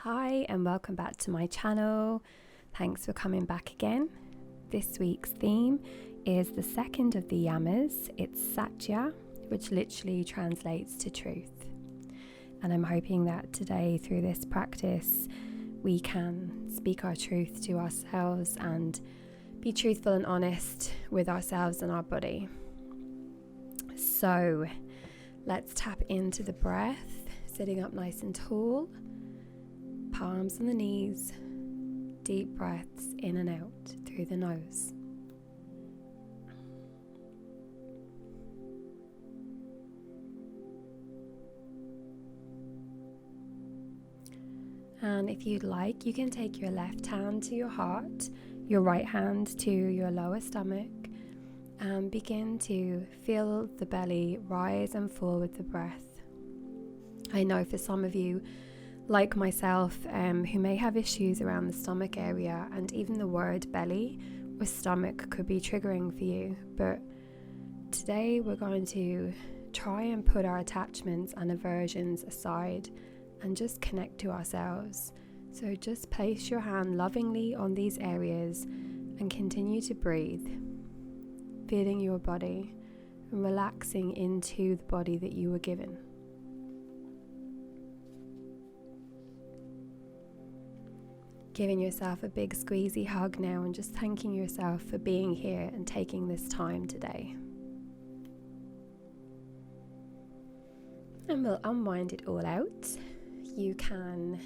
Hi and welcome back to my channel. Thanks for coming back again. This week's theme is the second of the yamas. It's Satya, which literally translates to truth. And I'm hoping that today through this practice we can speak our truth to ourselves and be truthful and honest with ourselves and our body. So let's tap into the breath, sitting up nice and tall. Palms on the knees, deep breaths in and out through the nose. And if you'd like, you can take your left hand to your heart, your right hand to your lower stomach, and begin to feel the belly rise and fall with the breath. I know for some of you, like myself, who may have issues around the stomach area, and even the word belly or stomach could be triggering for you, but today we're going to try and put our attachments and aversions aside and just connect to ourselves. So just place your hand lovingly on these areas and continue to breathe, feeling your body and relaxing into the body that you were given. Giving yourself a big squeezy hug now and just thanking yourself for being here and taking this time today. And we'll unwind it all out. You can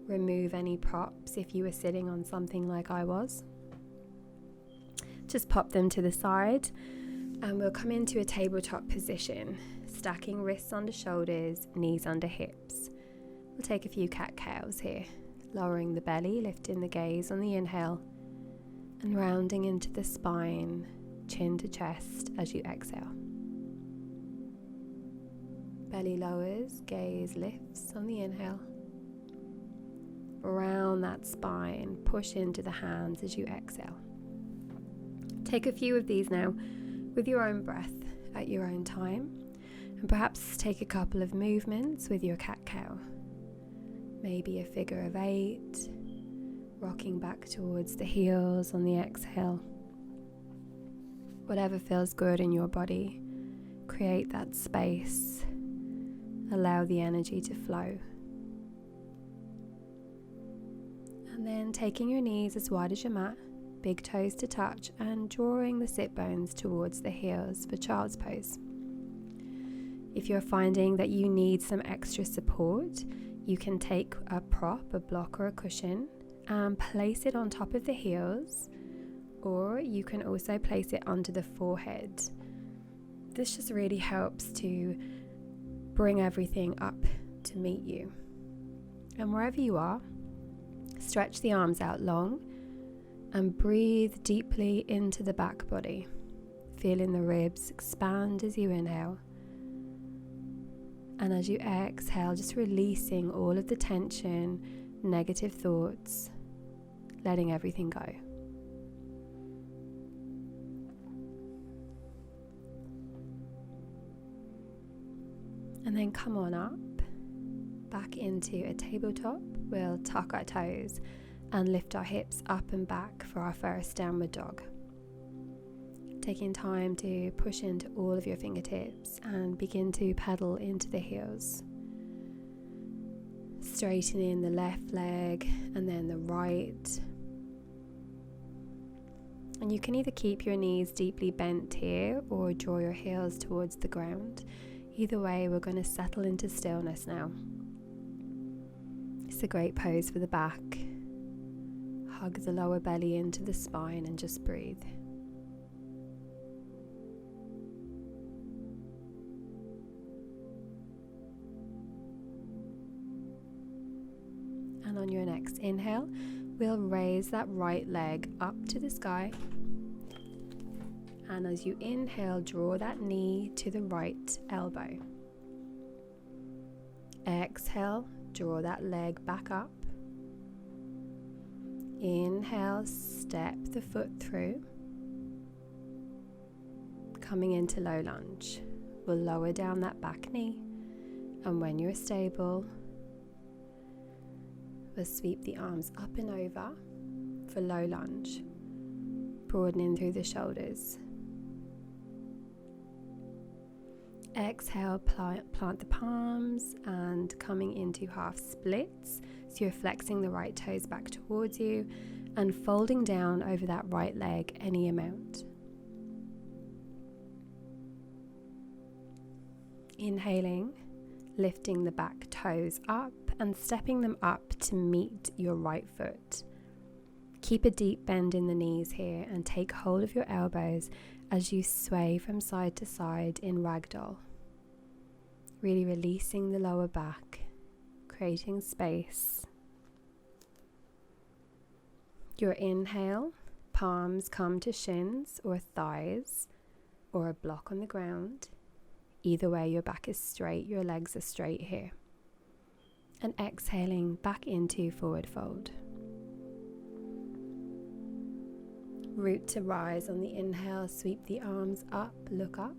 remove any props if you were sitting on something like I was. Just pop them to the side and we'll come into a tabletop position, stacking wrists under shoulders, knees under hips. We'll take a few cat-cows here. Lowering the belly, lifting the gaze on the inhale, and rounding into the spine, chin to chest as you exhale. Belly lowers, gaze lifts on the inhale. Round that spine, push into the hands as you exhale. Take a few of these now with your own breath at your own time, and perhaps take a couple of movements with your cat-cow. Maybe a figure of 8, rocking back towards the heels on the exhale. Whatever feels good in your body, create that space. Allow the energy to flow. And then taking your knees as wide as your mat, big toes to touch, and drawing the sit bones towards the heels for child's pose. If you're finding that you need some extra support, you can take a prop, a block or a cushion and place it on top of the heels, or you can also place it under the forehead. This just really helps to bring everything up to meet you. And wherever you are, stretch the arms out long and breathe deeply into the back body, feeling the ribs expand as you inhale. And as you exhale, just releasing all of the tension, negative thoughts, letting everything go. And then come on up, back into a tabletop. We'll tuck our toes and lift our hips up and back for our first downward dog. Taking time to push into all of your fingertips and begin to pedal into the heels. Straightening the left leg and then the right. And you can either keep your knees deeply bent here or draw your heels towards the ground. Either way, we're going to settle into stillness now. It's a great pose for the back. Hug the lower belly into the spine and just breathe. And on your next inhale, we'll raise that right leg up to the sky. And as you inhale, draw that knee to the right elbow. Exhale, draw that leg back up. Inhale, step the foot through. Coming into low lunge, we'll lower down that back knee. And when you're stable, We'll sweep the arms up and over for low lunge, broadening through the shoulders. Exhale, plant the palms and coming into half splits. So you're flexing the right toes back towards you and folding down over that right leg any amount. Inhaling, lifting the back toes up and stepping them up to meet your right foot. Keep a deep bend in the knees here and take hold of your elbows as you sway from side to side in ragdoll. Really releasing the lower back, creating space. Your inhale, palms come to shins or thighs or a block on the ground. Either way, your back is straight, your legs are straight here. And exhaling back into forward fold. Root to rise on the inhale, sweep the arms up, look up.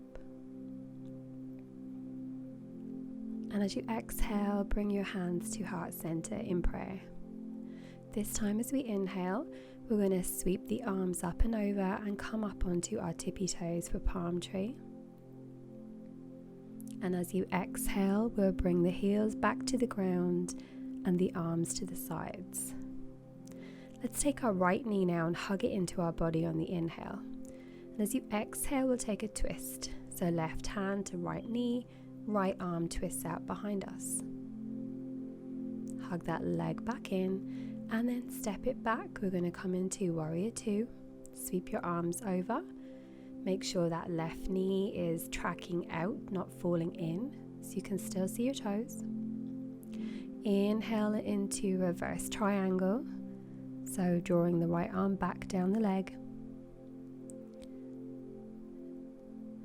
And as you exhale, bring your hands to heart center in prayer. This time as we inhale, we're going to sweep the arms up and over and come up onto our tippy toes for palm tree. And as you exhale, we'll bring the heels back to the ground and the arms to the sides. Let's take our right knee now and hug it into our body on the inhale. And as you exhale, we'll take a twist. So left hand to right knee, right arm twists out behind us. Hug that leg back in and then step it back. We're going to come into warrior two. Sweep your arms over. Make sure that left knee is tracking out, not falling in, so you can still see your toes. Inhale into reverse triangle. So drawing the right arm back down the leg.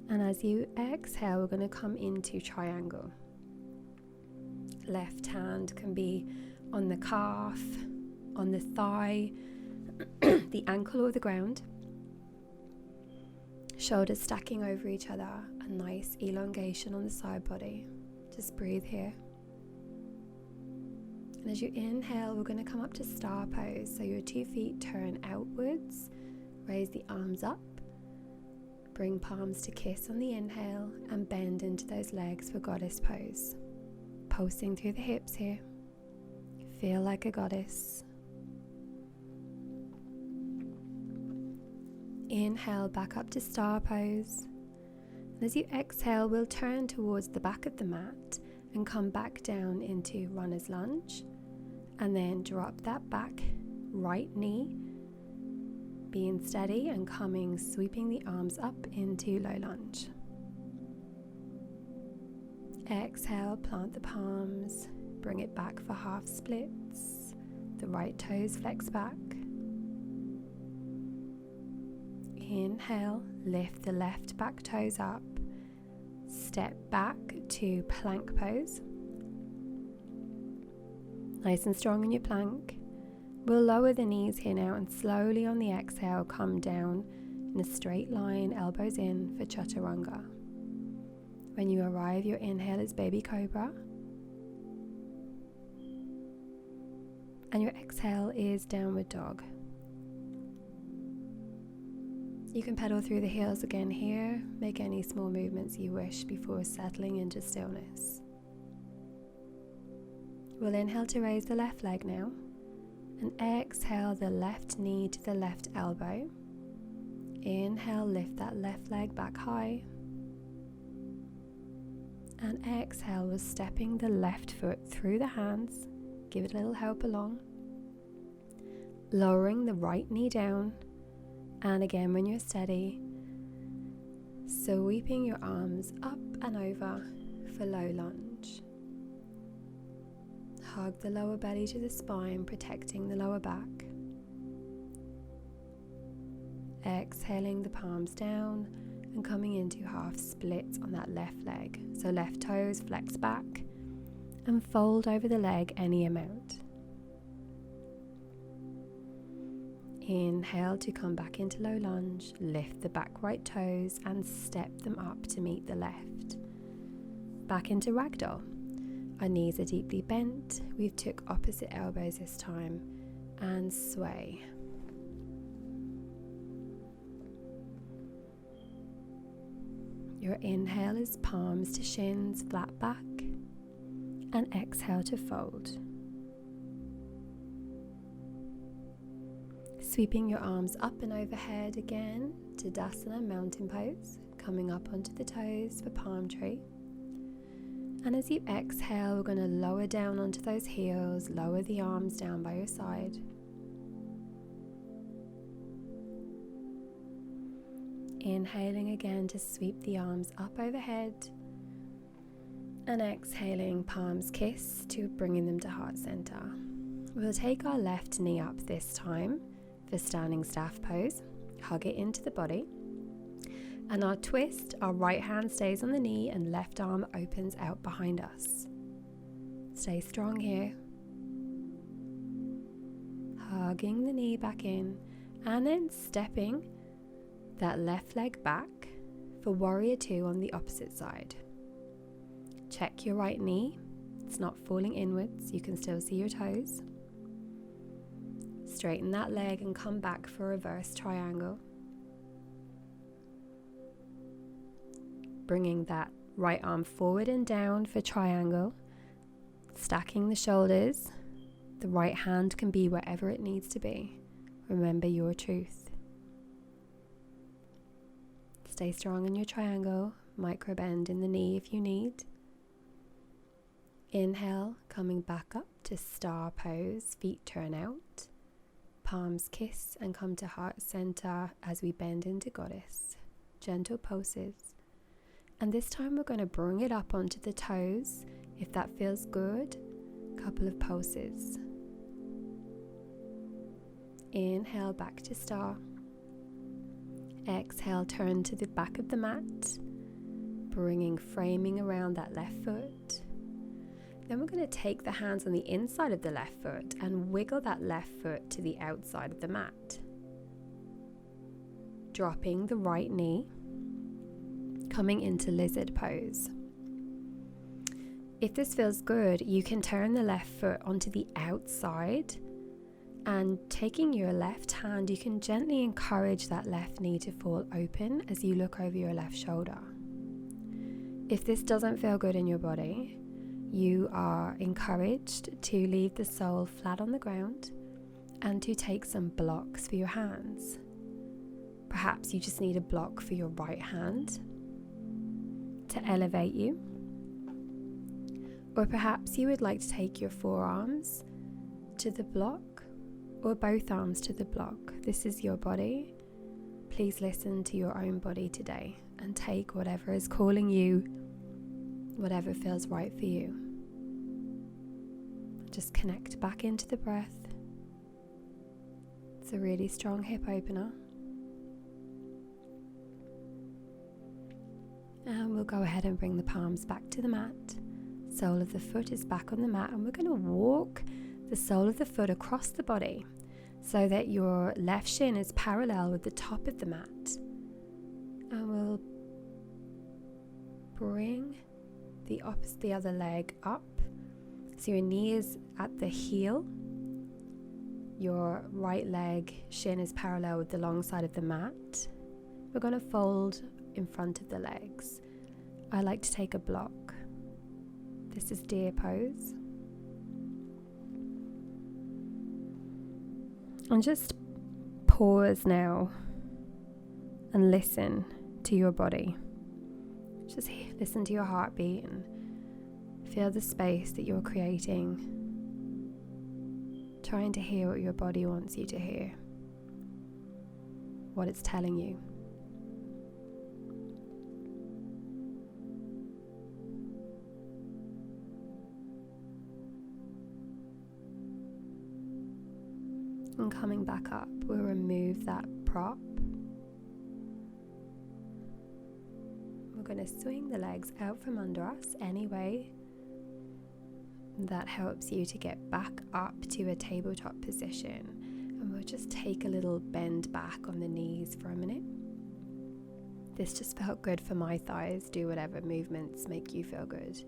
And as you exhale, we're going to come into triangle. Left hand can be on the calf, on the thigh, the ankle or the ground. Shoulders stacking over each other, a nice elongation on the side body. Just breathe here. And as you inhale, we're going to come up to star pose. So your 2 feet turn outwards, raise the arms up, bring palms to kiss on the inhale, and bend into those legs for goddess pose. Pulsing through the hips here. Feel like a goddess. Inhale back up to star pose. And as you exhale, we'll turn towards the back of the mat and come back down into runner's lunge. And then drop that back right knee, being steady and coming, sweeping the arms up into low lunge. Exhale, plant the palms, bring it back for half splits. The right toes flex back. Inhale, lift the left back toes up. Step back to plank pose. Nice and strong in your plank. We'll lower the knees here now and slowly on the exhale come down in a straight line, elbows in for chaturanga. When you arrive, your inhale is baby cobra. And your exhale is downward dog. You can pedal through the heels again here. Make any small movements you wish before settling into stillness. We'll inhale to raise the left leg now. And exhale the left knee to the left elbow. Inhale, lift that left leg back high. And exhale, we're stepping the left foot through the hands. Give it a little help along. Lowering the right knee down. And again, when you're steady, sweeping your arms up and over for low lunge. Hug the lower belly to the spine, protecting the lower back. Exhaling the palms down and coming into half splits on that left leg. So left toes flex back and fold over the leg any amount. Inhale to come back into low lunge, lift the back right toes and step them up to meet the left. Back into ragdoll. Our knees are deeply bent. We took opposite elbows this time and sway. Your inhale is palms to shins, flat back, and exhale to fold. Sweeping your arms up and overhead again to Tadasana, mountain pose, coming up onto the toes for palm tree. And as you exhale, we're going to lower down onto those heels, lower the arms down by your side. Inhaling again to sweep the arms up overhead. And exhaling, palms kiss to bringing them to heart center. We'll take our left knee up this time for standing staff pose. Hug it into the body. And our twist, our right hand stays on the knee and left arm opens out behind us. Stay strong here. Hugging the knee back in and then stepping that left leg back for warrior two on the opposite side. Check your right knee. It's not falling inwards. You can still see your toes. Straighten that leg and come back for reverse triangle. Bringing that right arm forward and down for triangle. Stacking the shoulders. The right hand can be wherever it needs to be. Remember your truth. Stay strong in your triangle. Micro bend in the knee if you need. Inhale, coming back up to star pose. Feet turn out. Palms kiss and come to heart center as we bend into goddess. Gentle pulses. And this time we're going to bring it up onto the toes. If that feels good, couple of pulses. Inhale, back to star. Exhale, turn to the back of the mat, bringing framing around that left foot. Then we're going to take the hands on the inside of the left foot and wiggle that left foot to the outside of the mat. Dropping the right knee, coming into lizard pose. If this feels good, you can turn the left foot onto the outside. And taking your left hand, you can gently encourage that left knee to fall open as you look over your left shoulder. If this doesn't feel good in your body, you are encouraged to leave the sole flat on the ground and to take some blocks for your hands. Perhaps you just need a block for your right hand to elevate you. Or perhaps you would like to take your forearms to the block or both arms to the block. This is your body. Please listen to your own body today and take whatever is calling you, whatever feels right for you. Just connect back into the breath. It's a really strong hip opener. And we'll go ahead and bring the palms back to the mat. Sole of the foot is back on the mat, and we're going to walk the sole of the foot across the body so that your left shin is parallel with the top of the mat. And we'll bring the other leg up. So your knee is at the heel. Your right leg shin is parallel with the long side of the mat. We're going to fold in front of the legs. I like to take a block. This is deer pose. And just pause now and listen to your body. Just listen to your heartbeat and feel the space that you're creating. Trying to hear what your body wants you to hear, what it's telling you. And coming back up, we'll remove that prop. We're going to swing the legs out from under us anyway. That helps you to get back up to a tabletop position. And we'll just take a little bend back on the knees for a minute. This just felt good for my thighs. Do whatever movements make you feel good.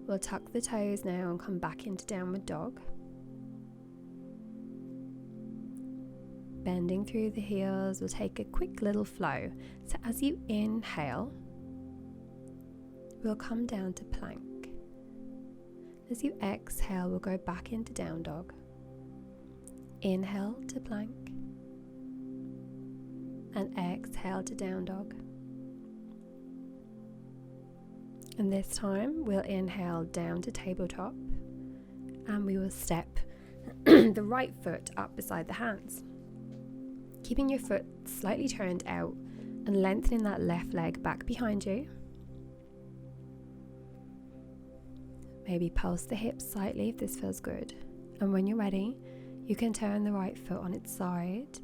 We'll tuck the toes now and come back into downward dog. Bending through the heels, we'll take a quick little flow. So as you inhale, we'll come down to plank. As you exhale, we'll go back into down dog. Inhale to plank. And exhale to down dog. And this time we'll inhale down to tabletop, and we will step the right foot up beside the hands, keeping your foot slightly turned out and lengthening that left leg back behind you. Maybe pulse the hips slightly if this feels good. And when you're ready, you can turn the right foot on its side,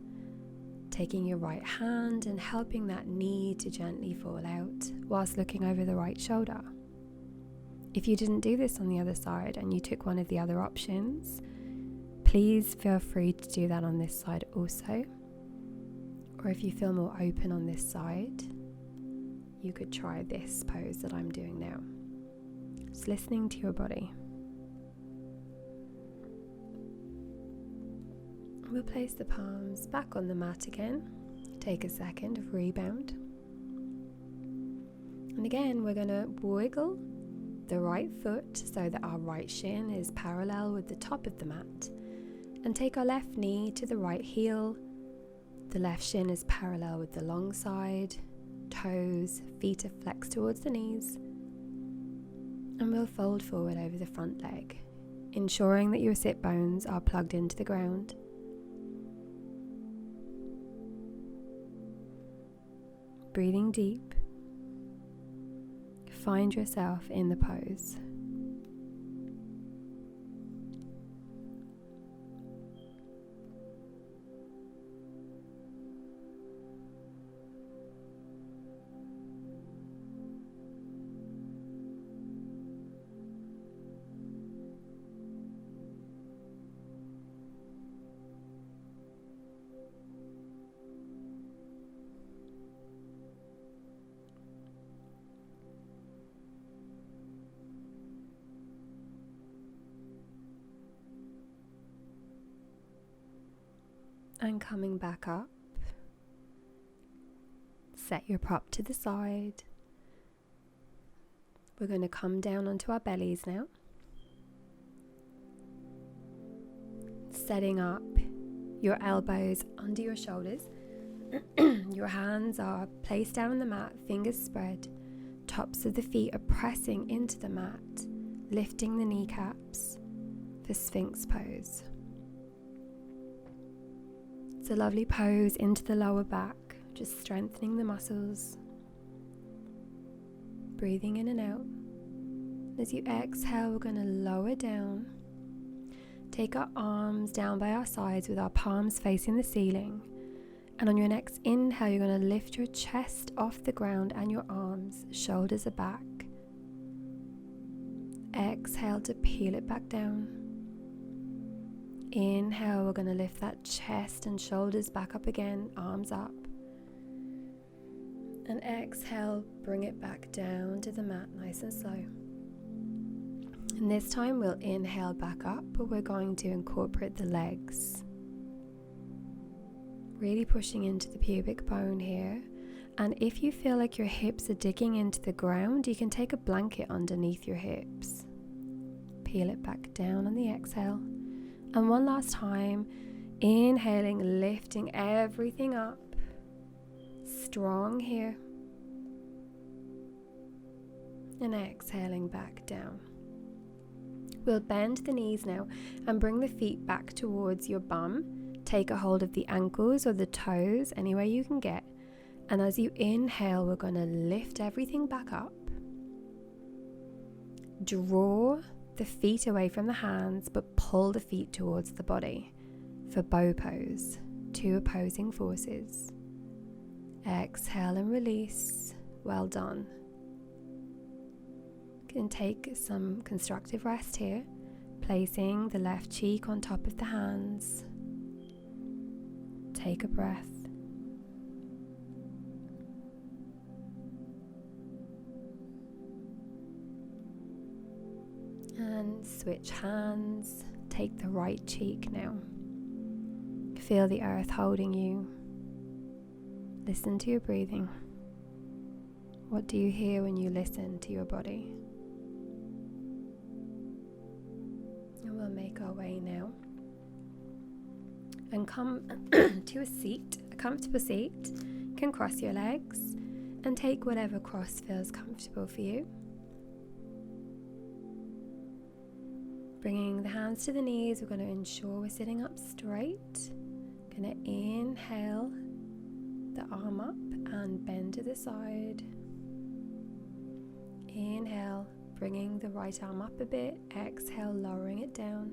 taking your right hand and helping that knee to gently fall out whilst looking over the right shoulder. If you didn't do this on the other side and you took one of the other options, please feel free to do that on this side also. Or if you feel more open on this side, you could try this pose that I'm doing now. Just listening to your body. We'll place the palms back on the mat again. Take a second of rebound. And again, we're going to wiggle the right foot so that our right shin is parallel with the top of the mat. And take our left knee to the right heel. The left shin is parallel with the long side. Toes, feet are flexed towards the knees. And we'll fold forward over the front leg, ensuring that your sit bones are plugged into the ground. Breathing deep, find yourself in the pose. And coming back up, set your prop to the side. We're going to come down onto our bellies now. Setting up your elbows under your shoulders. Your hands are placed down on the mat, fingers spread. Tops of the feet are pressing into the mat, lifting the kneecaps for Sphinx pose. It's a lovely pose into the lower back, just strengthening the muscles. Breathing in and out. As you exhale, we're going to lower down. Take our arms down by our sides with our palms facing the ceiling. And on your next inhale, you're going to lift your chest off the ground and your arms, shoulders are back. Exhale to peel it back down. Inhale, we're going to lift that chest and shoulders back up again, arms up. And exhale, bring it back down to the mat nice and slow. And this time we'll inhale back up, but we're going to incorporate the legs. Really pushing into the pubic bone here. And if you feel like your hips are digging into the ground, you can take a blanket underneath your hips. Peel it back down on the exhale. And one last time, inhaling, lifting everything up. Strong here. And exhaling back down. We'll bend the knees now and bring the feet back towards your bum. Take a hold of the ankles or the toes, any way you can get. And as you inhale, we're going to lift everything back up. Draw the feet away from the hands, but pull the feet towards the body for bow pose, 2 opposing forces. Exhale and release. Well done. You can take some constructive rest here, placing the left cheek on top of the hands. Take a breath. And switch hands. Take the right cheek now. Feel the earth holding you. Listen to your breathing. What do you hear when you listen to your body? And we'll make our way now and come to a seat, a comfortable seat. You can cross your legs and take whatever cross feels comfortable for you. Bringing the hands to the knees, we're going to ensure we're sitting up straight. Going to inhale the arm up and bend to the side. Inhale, bringing the right arm up a bit. Exhale, lowering it down.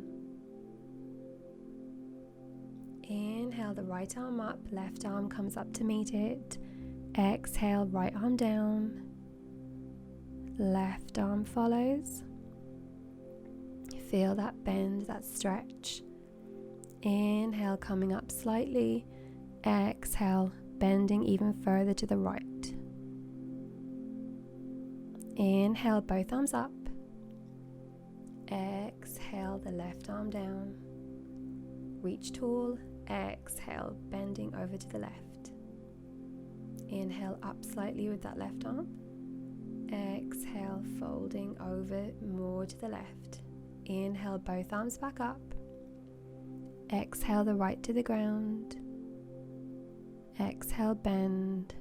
Inhale the right arm up, left arm comes up to meet it. Exhale, right arm down. Left arm follows. Feel that bend, that stretch. Inhale, coming up slightly. Exhale, bending even further to the right. Inhale, both arms up. Exhale, the left arm down. Reach tall. Exhale, bending over to the left. Inhale, up slightly with that left arm. Exhale, folding over more to the left. Inhale, both arms back up. Exhale, the right to the ground. Exhale, bend.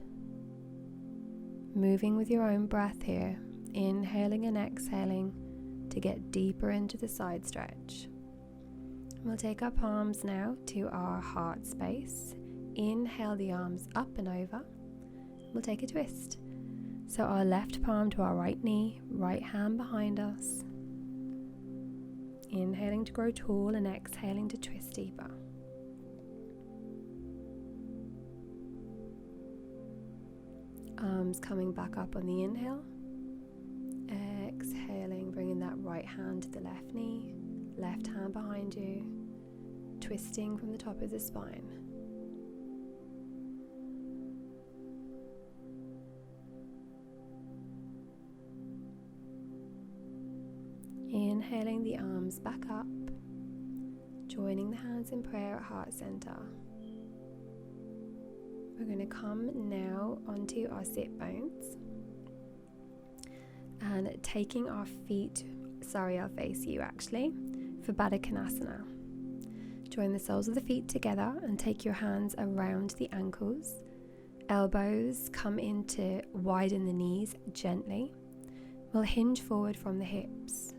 Moving with your own breath here. Inhaling and exhaling to get deeper into the side stretch. We'll take our palms now to our heart space. Inhale the arms up and over. We'll take a twist. So our left palm to our right knee, right hand behind us. Inhaling to grow tall and exhaling to twist deeper. Arms coming back up on the inhale. Exhaling, bringing that right hand to the left knee, left hand behind you, twisting from the top of the spine. Inhaling the arms back up, joining the hands in prayer at heart center. We're going to come now onto our sit bones and taking our feet, I'll face you actually, for Baddha Konasana. Join the soles of the feet together and take your hands around the ankles. Elbows come in to widen the knees gently. We'll hinge forward from the hips.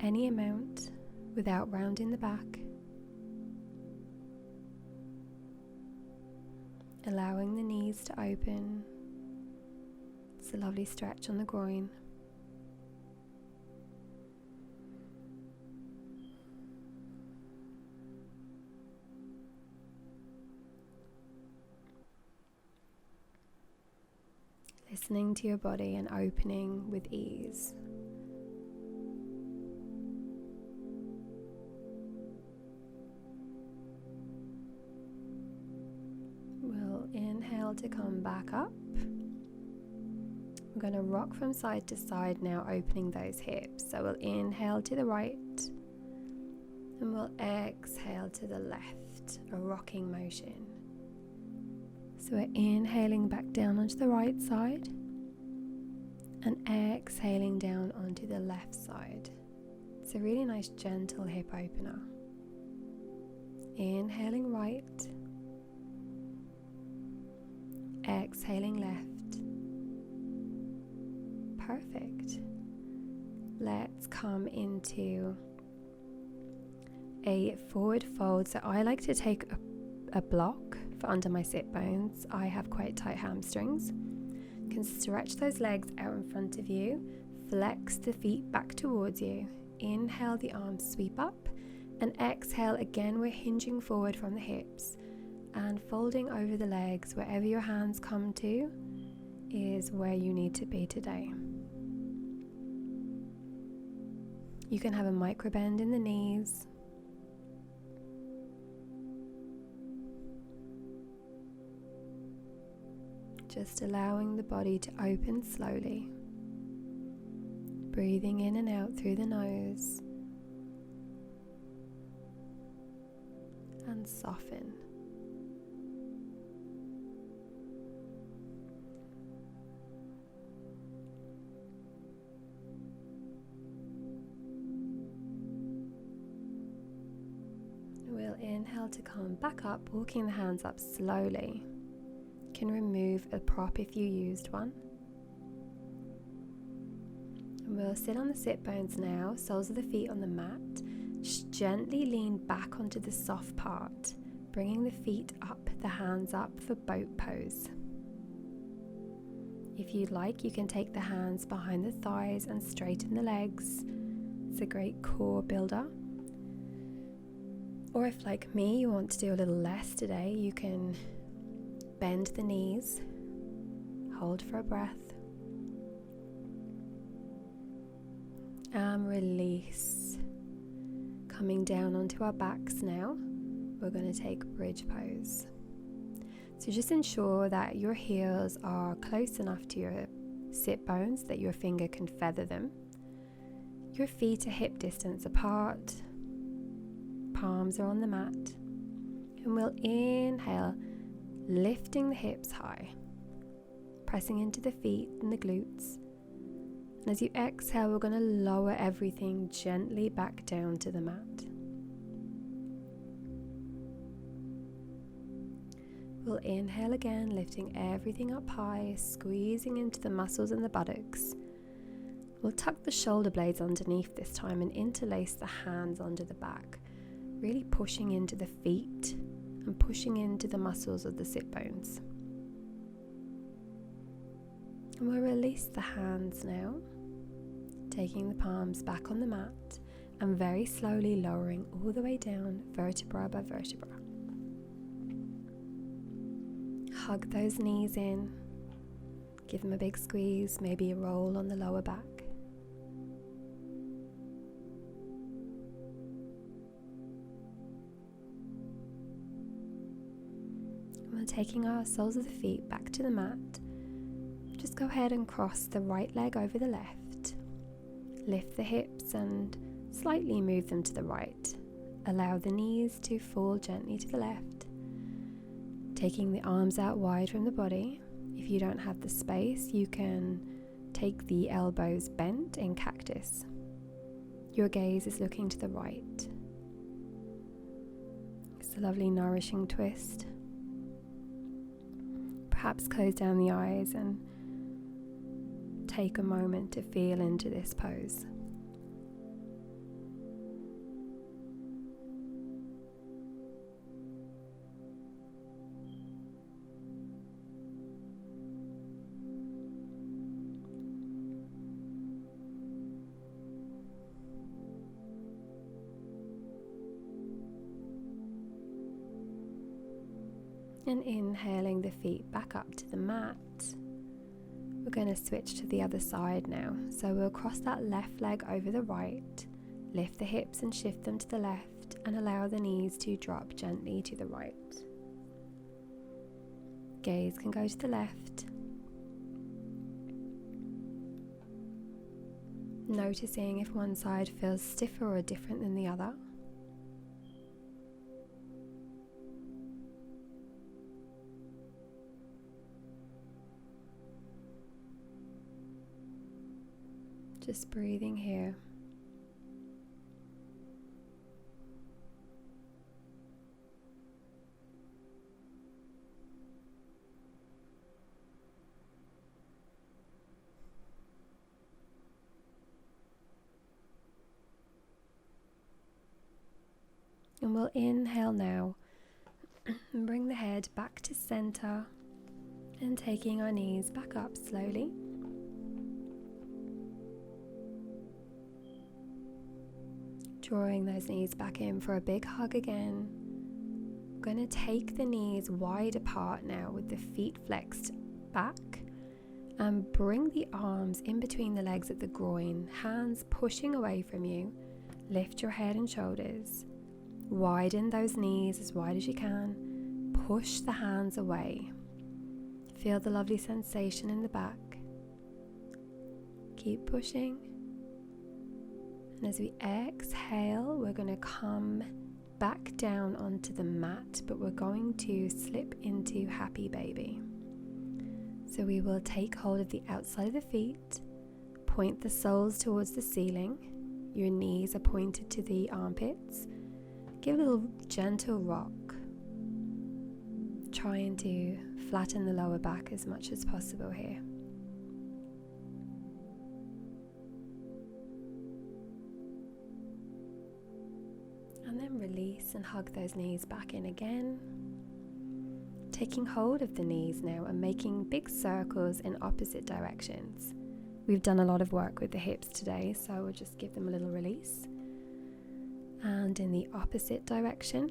Any amount without rounding the back. Allowing the knees to open. It's a lovely stretch on the groin. Listening to your body and opening with ease. We'll inhale to come back up. We're going to rock from side to side now, opening those hips. So we'll inhale to the right and we'll exhale to the left, a rocking motion. So we're inhaling back down onto the right side and exhaling down onto the left side. It's a really nice gentle hip opener. Inhaling right, exhaling left. Perfect. Let's come into a forward fold. So I like to take a block for under my sit bones. I have quite tight hamstrings. You can stretch those legs out in front of you. Flex the feet back towards you. Inhale, the arms sweep up. And exhale, again we're hinging forward from the hips and folding over the legs. Wherever your hands come to is where you need to be today. You can have a micro bend in the knees. Just allowing the body to open slowly. Breathing in and out through the nose. And soften. We'll inhale to come back up, walking the hands up slowly. You can remove a prop if you used one. And we'll sit on the sit bones now, soles of the feet on the mat. Just gently lean back onto the soft part, bringing the feet up, the hands up for boat pose. If you'd like, you can take the hands behind the thighs and straighten the legs. It's a great core builder. Or if, like me, you want to do a little less today, you can bend the knees, hold for a breath, and release. Coming down onto our backs now, we're going to take bridge pose. So just ensure that your heels are close enough to your sit bones that your finger can feather them. Your feet are hip distance apart. Palms are on the mat. And we'll inhale, lifting the hips high, pressing into the feet and the glutes. And as you exhale, we're going to lower everything gently back down to the mat. We'll inhale again, lifting everything up high, squeezing into the muscles in the buttocks. We'll tuck the shoulder blades underneath this time and interlace the hands under the back, really pushing into the feet and pushing into the muscles of the sit bones. And we'll release the hands now, taking the palms back on the mat and very slowly lowering all the way down, vertebra by vertebra. Hug those knees in, give them a big squeeze, maybe a roll on the lower back. We're taking our soles of the feet back to the mat. Just go ahead and cross the right leg over the left. Lift the hips and slightly move them to the right. Allow the knees to fall gently to the left. Taking the arms out wide from the body. If you don't have the space, you can take the elbows bent in cactus. Your gaze is looking to the right. It's a lovely nourishing twist. Perhaps close down the eyes and take a moment to feel into this pose. And inhaling the feet back up to the mat. We're going to switch to the other side now. So we'll cross that left leg over the right, lift the hips and shift them to the left, and allow the knees to drop gently to the right. Gaze can go to the left. Noticing if one side feels stiffer or different than the other. Just breathing here. And we'll inhale now and bring the head back to center and taking our knees back up slowly. Drawing those knees back in for a big hug again. I'm going to take the knees wide apart now with the feet flexed back and bring the arms in between the legs at the groin, hands pushing away from you. Lift your head and shoulders. Widen those knees as wide as you can. Push the hands away. Feel the lovely sensation in the back. Keep pushing. And as we exhale, we're going to come back down onto the mat, but we're going to slip into happy baby. So we will take hold of the outside of the feet, point the soles towards the ceiling, your knees are pointed to the armpits. Give a little gentle rock, trying to flatten the lower back as much as possible here. And then release and hug those knees back in again. Taking hold of the knees now and making big circles in opposite directions. We've done a lot of work with the hips today, so we'll just give them a little release. And in the opposite direction.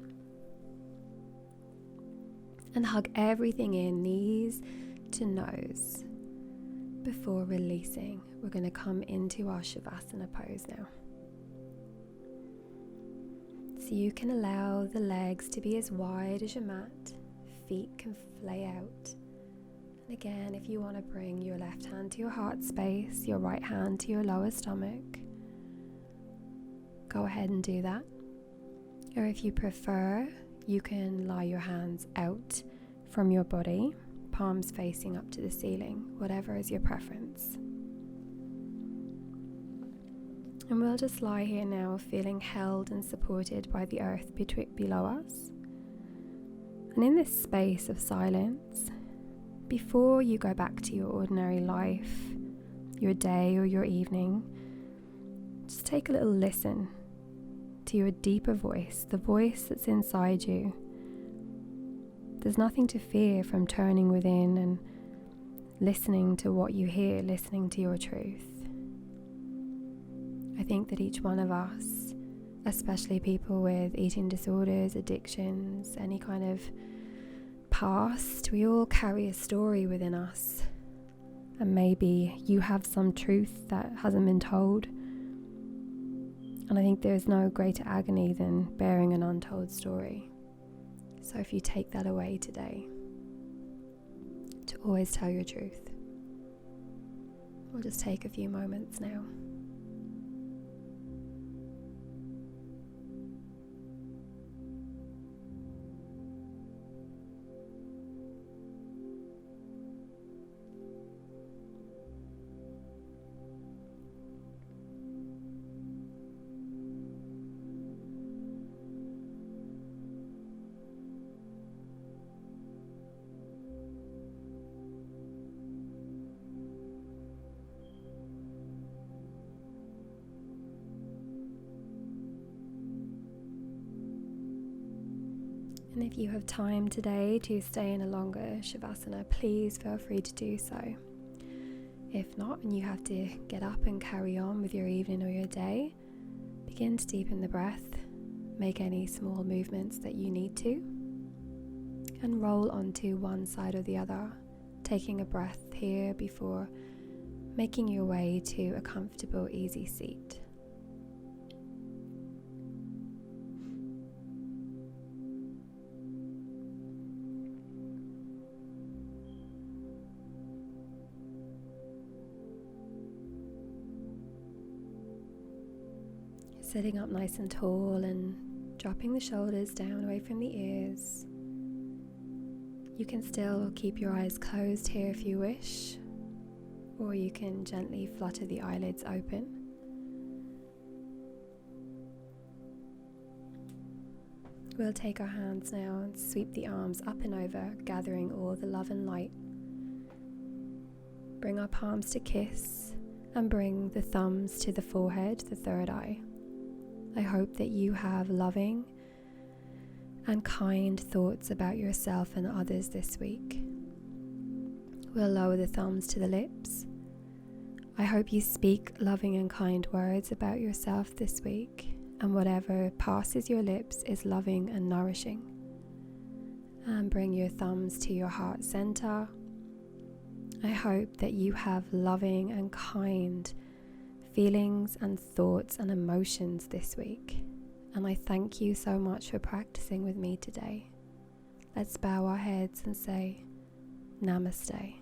And hug everything in, knees to nose. Before releasing, we're going to come into our Shavasana pose now. So you can allow the legs to be as wide as your mat. Feet can flay out. And again, if you want to bring your left hand to your heart space, your right hand to your lower stomach, go ahead and do that. Or if you prefer, you can lie your hands out from your body, palms facing up to the ceiling, whatever is your preference. And we'll just lie here now, feeling held and supported by the earth below us. And in this space of silence, before you go back to your ordinary life, your day or your evening, just take a little listen to your deeper voice, the voice that's inside you. There's nothing to fear from turning within and listening to what you hear, listening to your truth. I think that each one of us, especially people with eating disorders, addictions, any kind of past, we all carry a story within us. And maybe you have some truth that hasn't been told. And I think there's no greater agony than bearing an untold story. So if you take that away today, to always tell your truth. We'll just take a few moments now. And if you have time today to stay in a longer Shavasana, please feel free to do so. If not, and you have to get up and carry on with your evening or your day, begin to deepen the breath, make any small movements that you need to, and roll onto one side or the other, taking a breath here before making your way to a comfortable, easy seat. Sitting up nice and tall and dropping the shoulders down away from the ears. You can still keep your eyes closed here if you wish, or you can gently flutter the eyelids open. We'll take our hands now and sweep the arms up and over, gathering all the love and light. Bring our palms to kiss and bring the thumbs to the forehead, the third eye. I hope that you have loving and kind thoughts about yourself and others this week. We'll lower the thumbs to the lips. I hope you speak loving and kind words about yourself this week, and whatever passes your lips is loving and nourishing. And bring your thumbs to your heart center. I hope that you have loving and kind feelings and thoughts and emotions this week, and I thank you so much for practicing with me today. Let's bow our heads and say Namaste.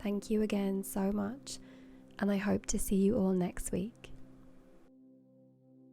Thank you again so much, and I hope to see you all next week.